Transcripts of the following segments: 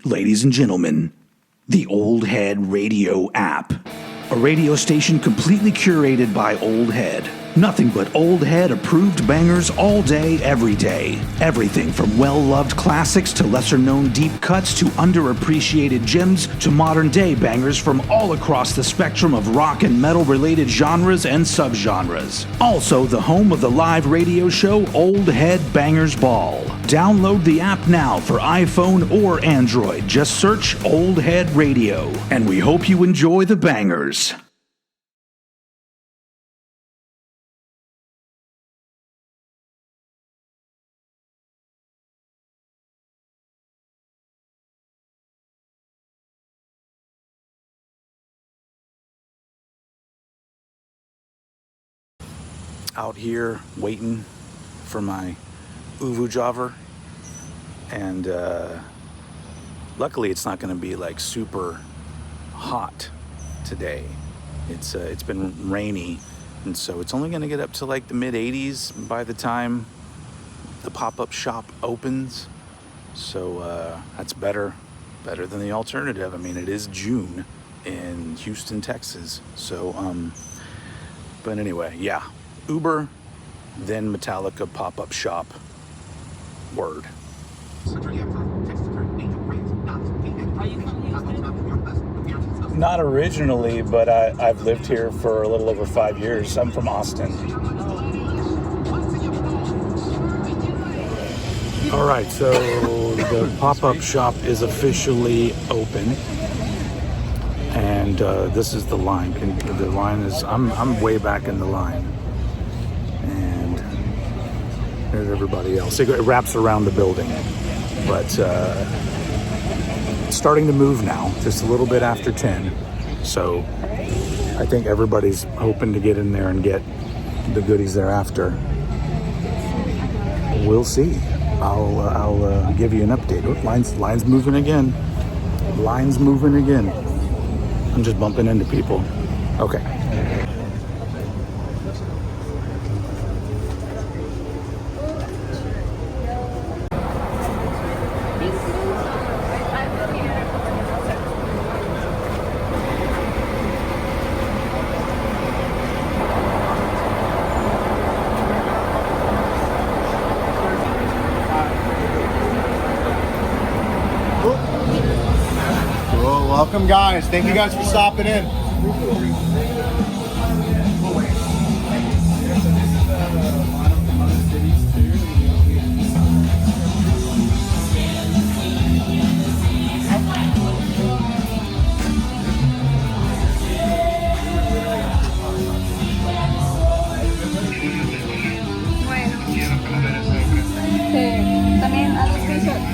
Ladies and gentlemen, the Old Head Radio app. A radio station completely curated by Old Head. Nothing but Old Head approved bangers all day, every day. Everything from well-loved classics to lesser-known deep cuts to underappreciated gems to modern-day bangers from all across the spectrum of rock and metal-related genres and subgenres. Also, the home of the live radio show Old Head Bangers Ball. Download the app now for iPhone or Android. Just search Old Head Radio. And we hope you enjoy the bangers. Out here waiting for my Uvu Jobber, and luckily it's not going to be like super hot today. It's been rainy, and so it's only going to get up to like the mid 80s by the time the pop-up shop opens. So that's better than the alternative. I mean, it is June in Houston, Texas. So but anyway, yeah. Uber, then Metallica pop-up shop. Word. Not originally, but I've lived here for a little over 5 years. I'm from Austin. All right, so the pop-up shop is officially open. And this is the line. The line is, I'm way back in the line. And there's everybody else. It wraps around the building. But it's starting to move now, just a little bit after 10. So I think everybody's hoping to get in there and get the goodies thereafter. We'll see. I'll give you an update. Oh, line's moving again. Line's moving again. I'm just bumping into people. Okay. Welcome, guys. Thank you guys for stopping in. También a los screenshots.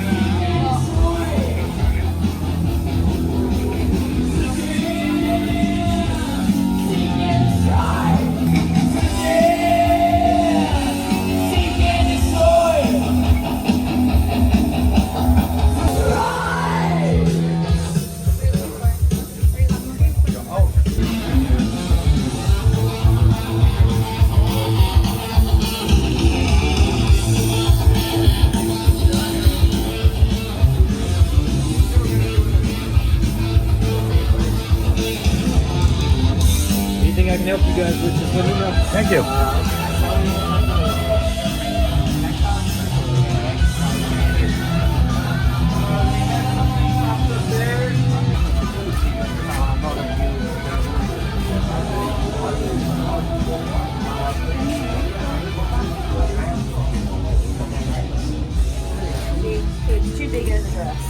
I can help you guys with, just let me know. Thank you. It's too big as a dress.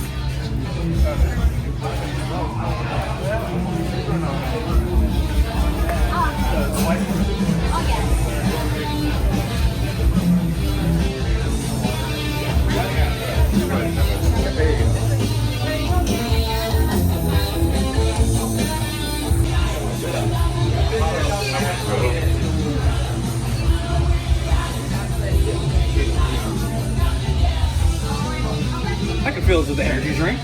I can feel it with the energy drink.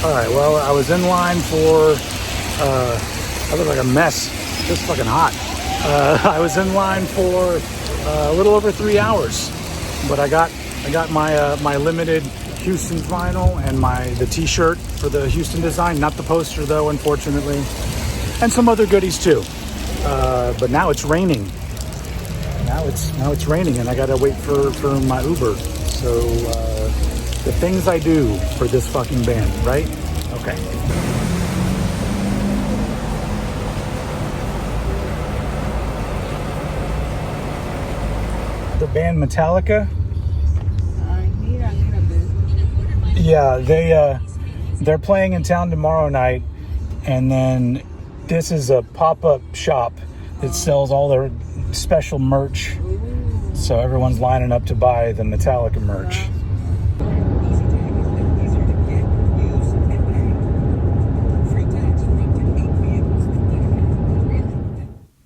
All right, well, I was in line for, I look like a mess. It's fucking hot. I was in line for a little over 3 hours, but I got my my limited Houston vinyl and the T-shirt for the Houston design, not the poster though, unfortunately, and some other goodies too. But now it's raining. Now it's raining, and I gotta wait for my Uber. So the things I do for this fucking band, right? Okay. The band Metallica. Yeah, they're playing in town tomorrow night, and then this is a pop-up shop that sells all their special merch. So everyone's lining up to buy the Metallica merch.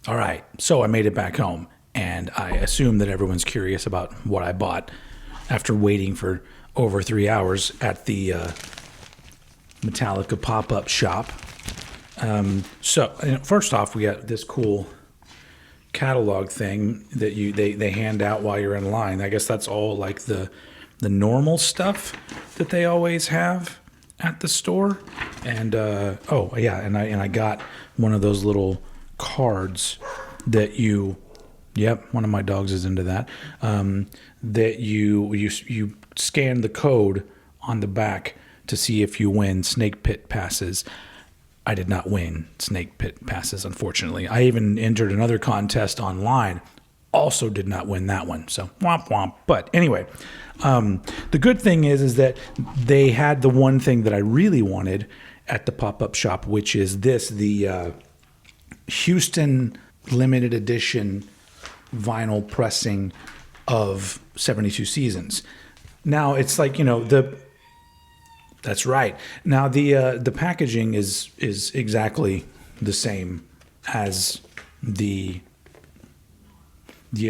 All right, so I made it back home, and I assume that everyone's curious about what I bought after waiting for over 3 hours at the Metallica pop-up shop. So first off, we got this cool catalog thing that they hand out while you're in line. I guess that's all like the normal stuff that they always have at the store. And oh yeah, and I got one of those little cards that you, yep, one of my dogs is into that. That you scan the code on the back to see if you win snake pit passes. I did not win snake pit passes, unfortunately. I even entered another contest online, also did not win that one. So womp womp. But anyway, the good thing is that they had the one thing that I really wanted at the pop-up shop, which is the Houston limited edition vinyl pressing of 72 Seasons. Now it's like, that's right. Now the packaging is exactly the same as the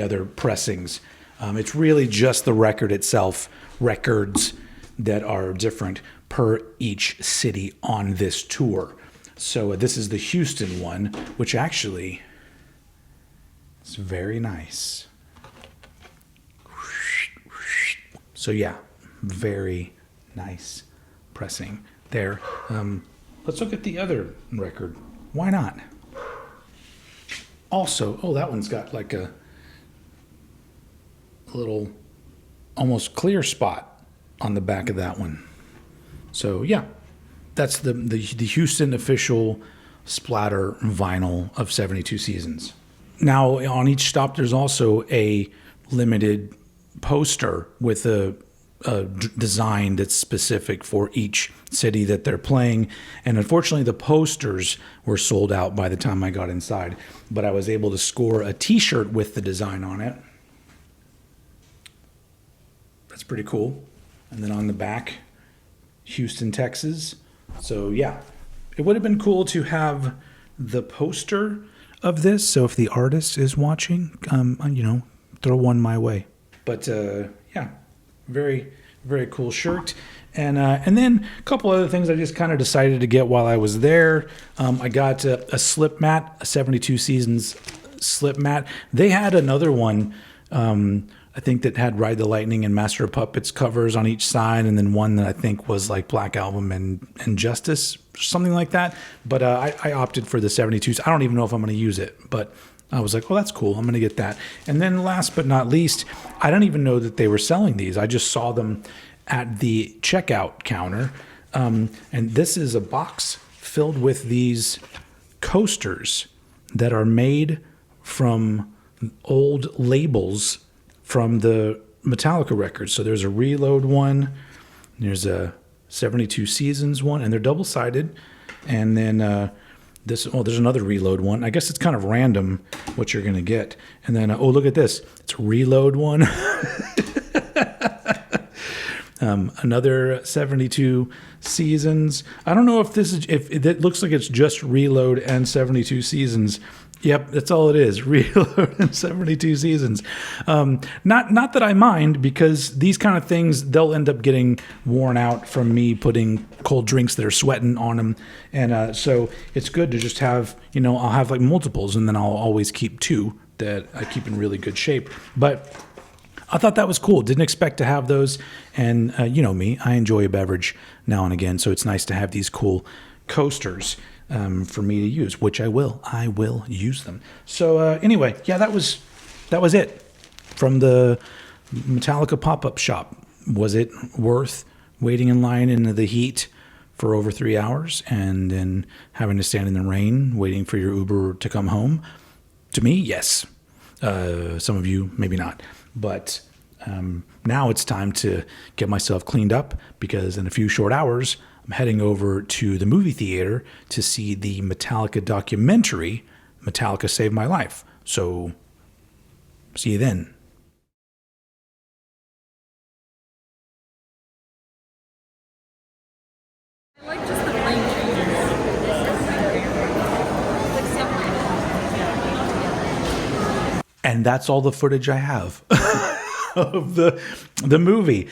other pressings. It's really just the record itself, records that are different per each city on this tour. So this is the Houston one, which actually is very nice. So yeah, very nice pressing there. Let's look at the other record. Why not? Also, oh, that one's got like a little almost clear spot on the back of that one. So yeah, that's the Houston official splatter vinyl of 72 Seasons. Now on each stop there's also a limited poster with a design that's specific for each city that they're playing, and unfortunately the posters were sold out by the time I got inside, but I was able to score a t-shirt with the design on it. That's pretty cool. And then on the back, Houston, Texas. So yeah, it would have been cool to have the poster of this, so if the artist is watching, throw one my way. But yeah, very, very cool shirt. And then a couple other things I just kind of decided to get while I was there. I got a slip mat, a 72 Seasons slip mat. They had another one, I think, that had Ride the Lightning and Master of Puppets covers on each side, and then one that I think was like Black Album and Justice, something like that. But I opted for the 72s. I don't even know if I'm going to use it, but I was like, well, that's cool. I'm going to get that. And then last but not least, I don't even know that they were selling these. I just saw them at the checkout counter. And this is a box filled with these coasters that are made from old labels from the Metallica records. So there's a Reload one, there's a 72 Seasons one, and they're double-sided. And then there's another Reload one. I guess it's kind of random what you're going to get. And then, oh, look at this. It's a Reload one. Another 72 Seasons. I don't know if this is, if it looks like it's just Reload and 72 Seasons Yep, that's all it is. Reload in 72 seasons. Not that I mind, because these kind of things, they'll end up getting worn out from me putting cold drinks that are sweating on them. And so it's good to just have, I'll have like multiples, and then I'll always keep 2 that I keep in really good shape. But I thought that was cool. Didn't expect to have those. And you know me, I enjoy a beverage now and again. So it's nice to have these cool coasters for me to use, which I will. I will use them. So anyway, yeah, that was it from the Metallica pop-up shop. Was it worth waiting in line in the heat for over 3 hours and then having to stand in the rain waiting for your Uber to come home? To me, yes. Some of you, maybe not. But now it's time to get myself cleaned up, because in a few short hours, I'm heading over to the movie theater to see the Metallica documentary, Metallica Saved My Life. So, see you then. I like just the plain changes. And that's all the footage I have of the movie,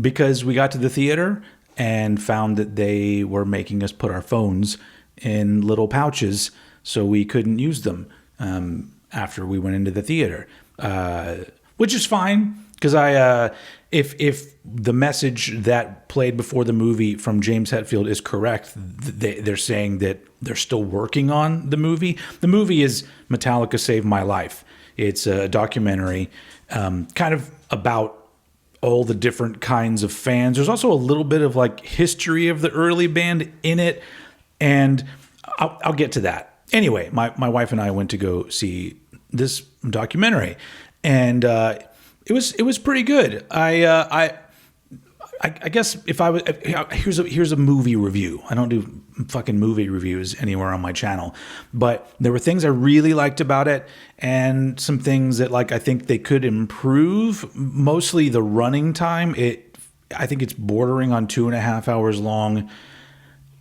because we got to the theater and found that they were making us put our phones in little pouches so we couldn't use them after we went into the theater, which is fine, because if the message that played before the movie from James Hetfield is correct, they're saying that they're still working on the movie. The movie is Metallica Saved My Life. It's a documentary kind of about all the different kinds of fans. There's also a little bit of like history of the early band in it, and I'll get to that. Anyway, my wife and I went to go see this documentary, and it was pretty good. I guess if I was, here's a movie review. I don't do fucking movie reviews anywhere on my channel, but there were things I really liked about it, and some things that like I think they could improve. Mostly the running time. I think it's bordering on 2.5 hours long,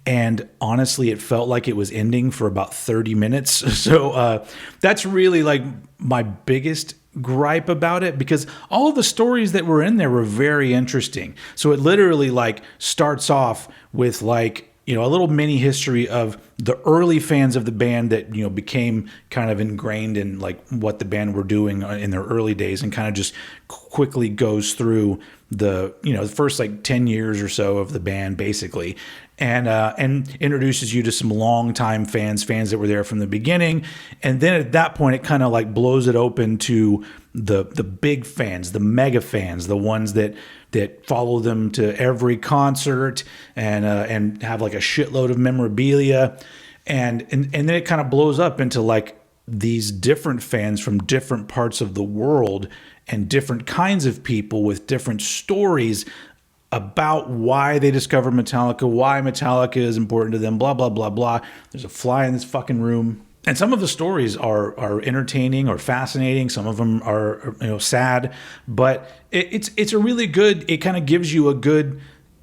and honestly, it felt like it was ending for about 30 minutes. So that's really like my biggest gripe about it, because all of the stories that were in there were very interesting. So it literally like starts off with like, a little mini history of the early fans of the band that, became kind of ingrained in like what the band were doing in their early days, and kind of just quickly goes through the, the first like 10 years or so of the band basically. And introduces you to some longtime fans that were there from the beginning. And then at that point, it kind of like blows it open to the big fans, the mega fans, the ones that follow them to every concert and have like a shitload of memorabilia. And then it kind of blows up into like these different fans from different parts of the world and different kinds of people with different stories about why they discovered Metallica, why Metallica is important to them, blah, blah, blah, blah. There's a fly in this fucking room. And some of the stories are entertaining or fascinating. Some of them are sad, but it's a really good, it kind of gives you a good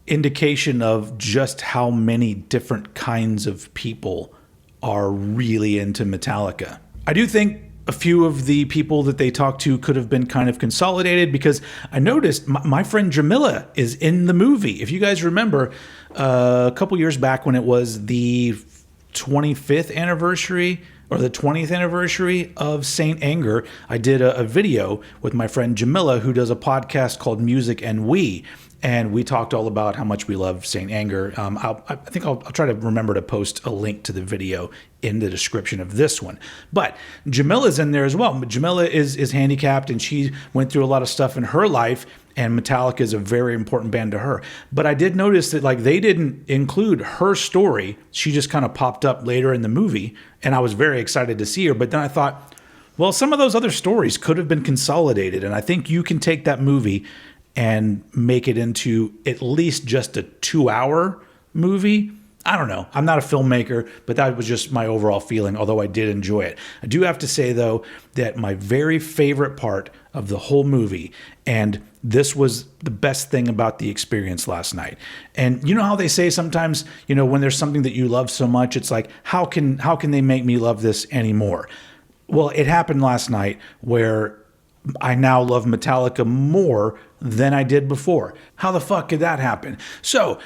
indication of just how many different kinds of people are really into Metallica. I do think a few of the people that they talked to could have been kind of consolidated, because I noticed my friend Jamila is in the movie. If you guys remember, a couple years back when it was the 25th anniversary or the 20th anniversary of Saint Anger, I did a video with my friend Jamila, who does a podcast called Music and We. And we talked all about how much we love Saint Anger. I think I'll try to remember to post a link to the video in the description of this one. But Jamila's in there as well. Jamila is handicapped, and she went through a lot of stuff in her life, and Metallica is a very important band to her. But I did notice that like they didn't include her story. She just kind of popped up later in the movie, and I was very excited to see her. But then I thought, well, some of those other stories could have been consolidated, and I think you can take that movie and make it into at least just a 2-hour movie. I don't know. I'm not a filmmaker, but that was just my overall feeling, although I did enjoy it. I do have to say, though, that my very favorite part of the whole movie, and this was the best thing about the experience last night. And you know how they say sometimes, when there's something that you love so much, it's like, how can they make me love this anymore? Well, it happened last night where I now love Metallica more than I did before. How the fuck could that happen? So,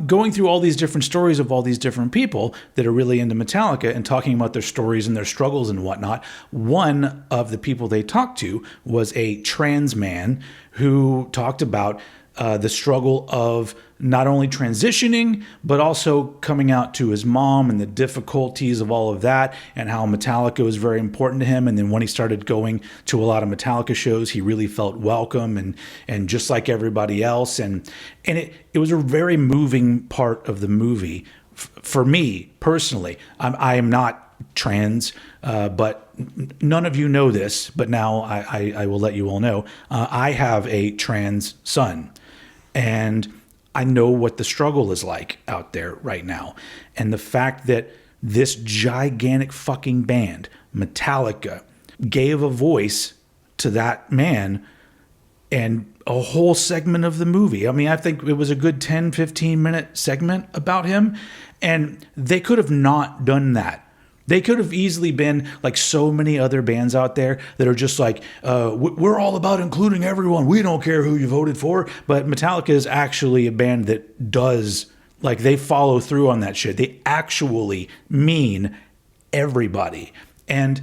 going through all these different stories of all these different people that are really into Metallica and talking about their stories and their struggles and whatnot, one of the people they talked to was a trans man who talked about the struggle of not only transitioning, but also coming out to his mom and the difficulties of all of that, and how Metallica was very important to him. And then when he started going to a lot of Metallica shows, he really felt welcome and just like everybody else. And it was a very moving part of the movie. For me personally, I am not trans, but none of you know this, but now I will let you all know. I have a trans son, and I know what the struggle is like out there right now. And the fact that this gigantic fucking band, Metallica, gave a voice to that man and a whole segment of the movie. I mean, I think it was a good 10, 15-minute segment about him. And they could have not done that. They could have easily been like so many other bands out there that are just like, we're all about including everyone. We don't care who you voted for. But Metallica is actually a band that does, like, they follow through on that shit. They actually mean everybody. And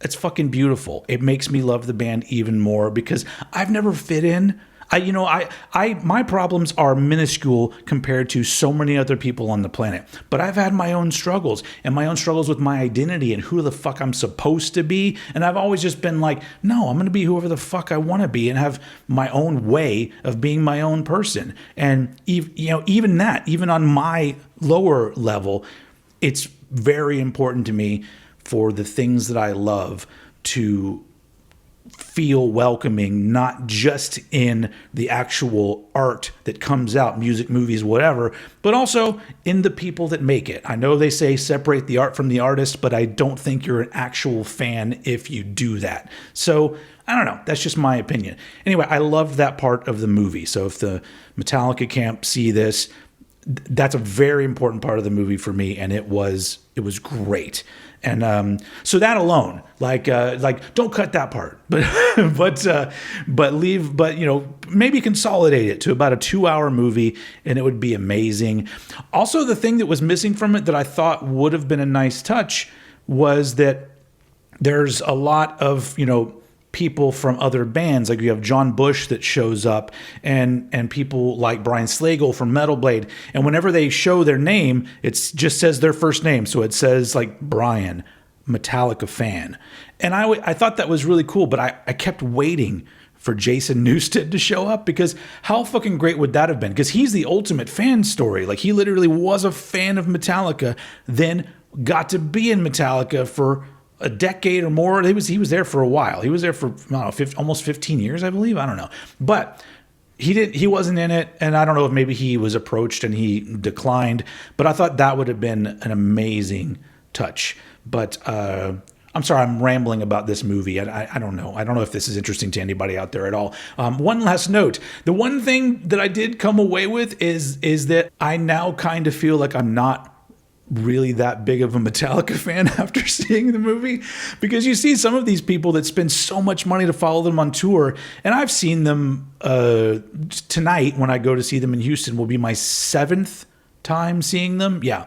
it's fucking beautiful. It makes me love the band even more because I've never fit in. My problems are minuscule compared to so many other people on the planet. But I've had my own struggles and my own struggles with my identity and who the fuck I'm supposed to be. And I've always just been like, no, I'm going to be whoever the fuck I want to be and have my own way of being my own person. And even on my lower level, it's very important to me for the things that I love to feel welcoming, not just in the actual art that comes out, music, movies, whatever, but also in the people that make it. I know they say separate the art from the artist, but I don't think you're an actual fan if you do that. So I don't know. That's just my opinion. Anyway, I loved that part of the movie. So if the Metallica camp see this, that's a very important part of the movie for me, and it was great. And so that alone, like don't cut that part, but maybe consolidate it to about a 2-hour movie, and it would be amazing. Also, the thing that was missing from it that I thought would have been a nice touch was that there's a lot of people from other bands. Like you have John Bush that shows up and people like Brian Slagle from Metal Blade. And whenever they show their name, it just says their first name. So it says like Brian, Metallica fan. And I thought that was really cool, but I kept waiting for Jason Newsted to show up because how fucking great would that have been? Because he's the ultimate fan story. Like he literally was a fan of Metallica, then got to be in Metallica for a decade or more. He was there for a while. He was there for almost 15 years, I believe. I don't know, but he wasn't in it, and I don't know if maybe he was approached and he declined. But I thought that would have been an amazing touch. But I'm sorry, I'm rambling about this movie. I don't know. I don't know if this is interesting to anybody out there at all. One last note: the one thing that I did come away with is that I now kind of feel like I'm not really that big of a Metallica fan after seeing the movie, because you see some of these people that spend so much money to follow them on tour, and I've seen them tonight when I go to see them in Houston will be my 7th time seeing them. Yeah.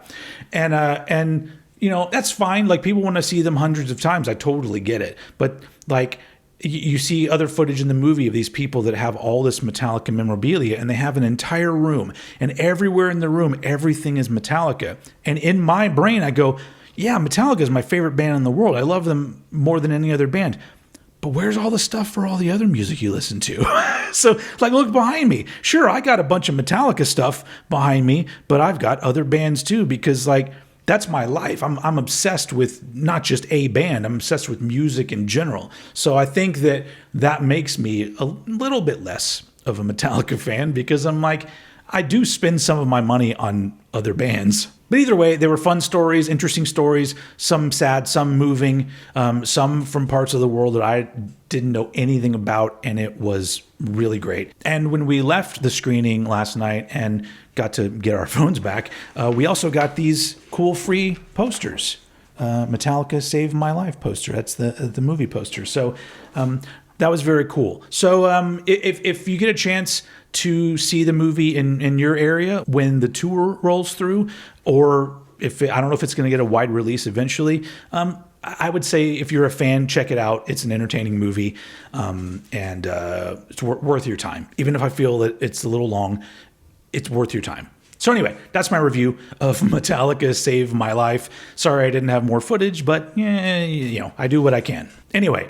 And that's fine. Like people want to see them hundreds of times. I totally get it. But like you see other footage in the movie of these people that have all this Metallica memorabilia, and they have an entire room, and everywhere in the room, everything is Metallica. And in my brain, I go, yeah, Metallica is my favorite band in the world. I love them more than any other band. But where's all the stuff for all the other music you listen to? So, like, look behind me. Sure, I got a bunch of Metallica stuff behind me, but I've got other bands too, because, like, that's my life. I'm obsessed with not just a band. I'm obsessed with music in general. So I think that makes me a little bit less of a Metallica fan, because I'm like, I do spend some of my money on other bands. But either way, they were fun stories, interesting stories, some sad, some moving, some from parts of the world that I didn't know anything about, and it was really great. And when we left the screening last night and got to get our phones back, we also got these cool free posters. Metallica Save My Life poster. That's the movie poster. So that was very cool. So if you get a chance to see the movie in your area when the tour rolls through, or I don't know if it's going to get a wide release eventually, I would say if you're a fan, check it out. It's an entertaining movie, and it's worth your time. Even if I feel that it's a little long, it's worth your time. So anyway, that's my review of Metallica Save My Life. Sorry I didn't have more footage, but I do what I can. Anyway,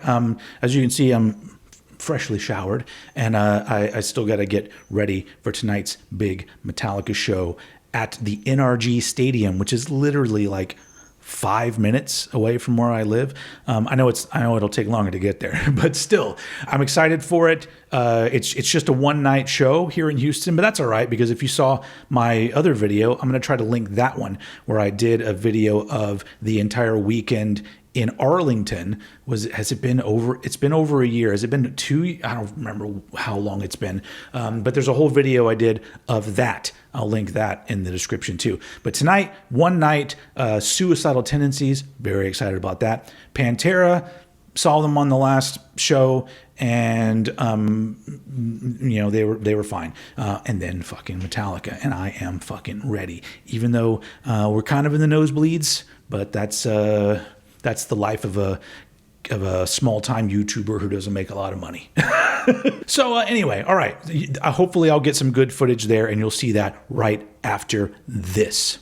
as you can see, I'm freshly showered, and I still got to get ready for tonight's big Metallica show at the NRG Stadium, which is literally like 5 minutes away from where I live. I know it'll take longer to get there, but still, I'm excited for it. It's just a one-night show here in Houston, but that's all right, because if you saw my other video, I'm going to try to link that one where I did a video of the entire weekend in Arlington. Has it been over? It's been over a year. Has it been 2? I don't remember how long it's been. But there's a whole video I did of that. I'll link that in the description too. But tonight, one night, Suicidal Tendencies. Very excited about that. Pantera, saw them on the last show, and they were fine. And then fucking Metallica, and I am fucking ready. Even though we're kind of in the nosebleeds, but that's the life of a small-time YouTuber who doesn't make a lot of money. So anyway, all right. Hopefully I'll get some good footage there, and you'll see that right after this.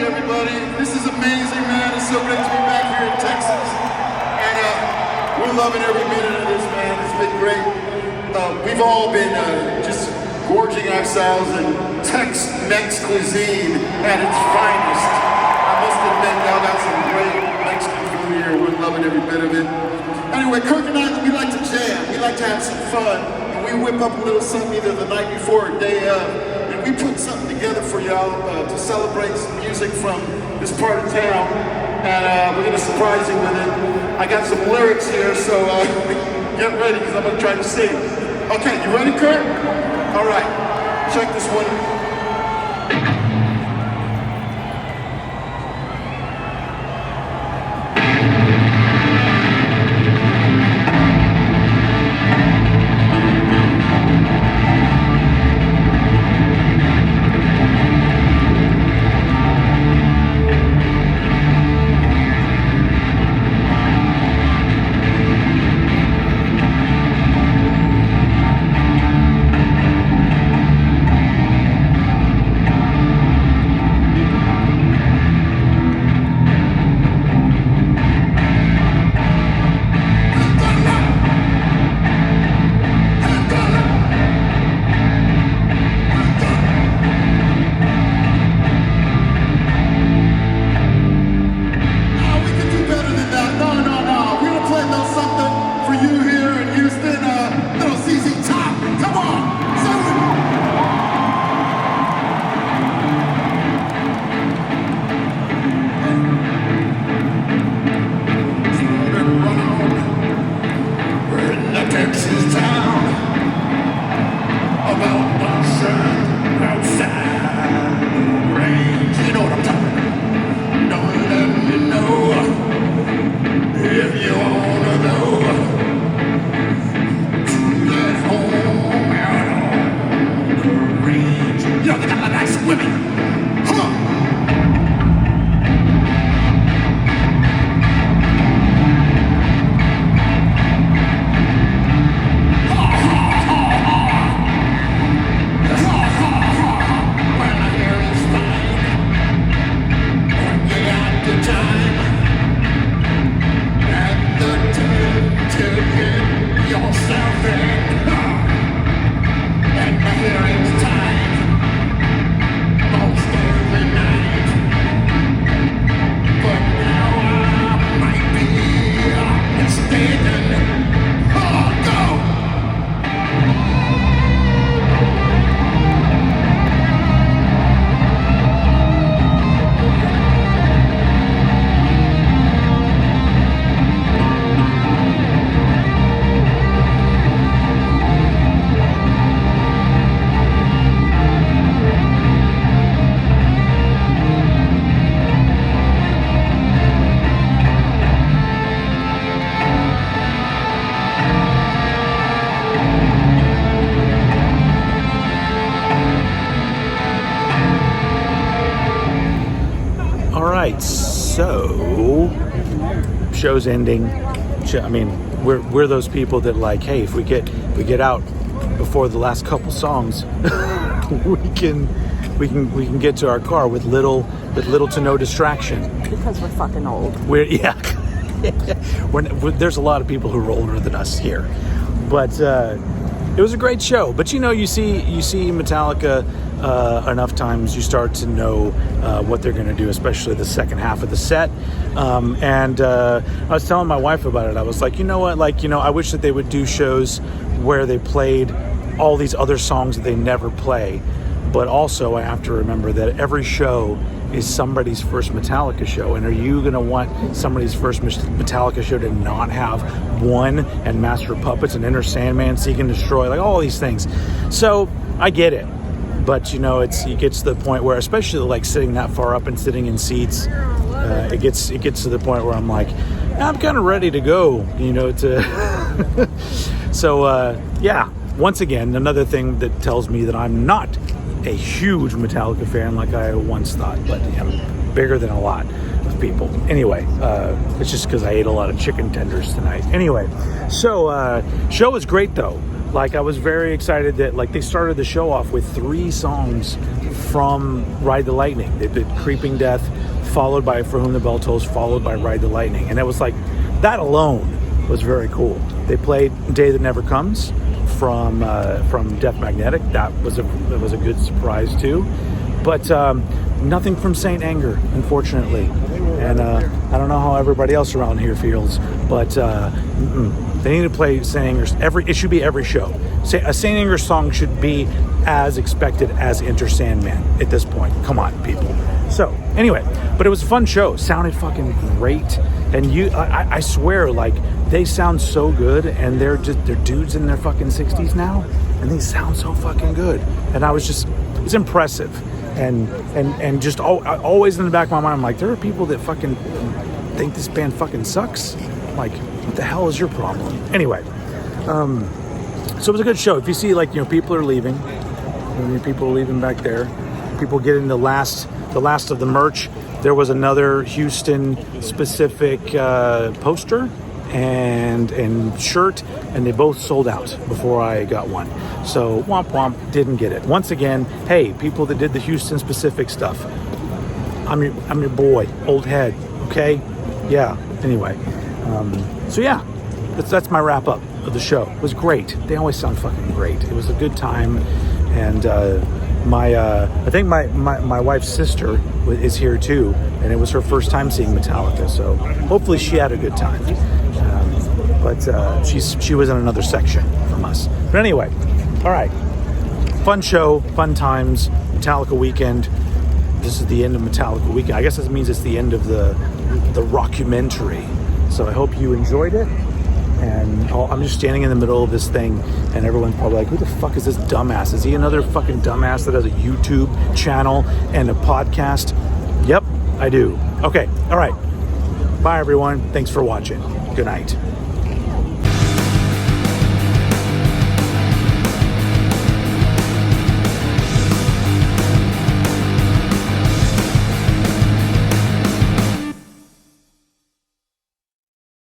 everybody. This is amazing, man. It's so great to be back here in Texas. And we're loving every minute of this, man. It's been great. We've all been just gorging ourselves in Tex-Mex cuisine at its finest. I must admit. Y'all got some great Mexican food here. We're loving every bit of it. Anyway, Kirk and I, we like to jam. We like to have some fun. And we whip up a little something either the night before or day of. And we put something together for y'all to celebrate some music from this part of town. And we're going to surprise you with it. I got some lyrics here, so get ready because I'm going to try to sing. Okay, you ready, Kirk? All right, check this one. So, show's ending. I mean, we're those people that like, hey, if we get out before the last couple songs, we can get to our car with little to no distraction. Because we're fucking old. There's a lot of people who are older than us here, but it was a great show. But you see Metallica enough times, you start to know what they're going to do, especially the second half of the set. And I was telling my wife about it. I was like, you know what? I wish that they would do shows where they played all these other songs that they never play. But also, I have to remember that every show is somebody's first Metallica show. And are you going to want somebody's first Metallica show to not have One and Master of Puppets and Enter Sandman, Seek and Destroy, like all these things? So I get it. But it gets to the point where, especially like sitting that far up and sitting in seats, it gets to the point where I'm like, I'm kind of ready to go, So yeah, once again, another thing that tells me that I'm not a huge Metallica fan like I once thought, but I'm bigger than a lot of people. Anyway, it's just because I ate a lot of chicken tenders tonight. Anyway, so show was great though. Like, I was very excited that they started the show off with 3 songs from Ride the Lightning. They did Creeping Death, followed by For Whom the Bell Tolls, followed by Ride the Lightning. And it was that alone was very cool. They played Day That Never Comes from Death Magnetic. That was a good surprise too. But nothing from Saint Anger, unfortunately. And I don't know how everybody else around here feels, but they need to play Saint Anger. It should be every show. A Saint Anger song should be as expected as Enter Sandman at this point. Come on, people. So anyway, but it was a fun show. Sounded fucking great, and I swear, like, they sound so good, and they're dudes in their fucking 60s now, and they sound so fucking good. And it's impressive, and just always in the back of my mind, I'm like, there are people that fucking think this band fucking sucks. Like, what the hell is your problem? Anyway, so it was a good show. If you see, like, people are leaving. People are leaving back there. People getting the last of the merch. There was another Houston specific poster and shirt, and they both sold out before I got one. So womp womp, didn't get it. Once again, hey, people that did the Houston specific stuff, I'm your boy, old head. Okay, yeah. Anyway, so yeah, that's my wrap up of the show. It was great. They always sound fucking great. It was a good time, and I think my wife's sister is here too, and it was her first time seeing Metallica. So hopefully she had a good time. But she was in another section from us. But anyway, all right, fun show, fun times. Metallica weekend. This is the end of Metallica weekend. I guess this means it's the end of the rockumentary. So I hope you enjoyed it. And I'm just standing in the middle of this thing, and everyone's probably like, who the fuck is this dumbass? Is he another fucking dumbass that has a YouTube channel and a podcast? Yep, I do. Okay, all right. Bye, everyone. Thanks for watching. Good night.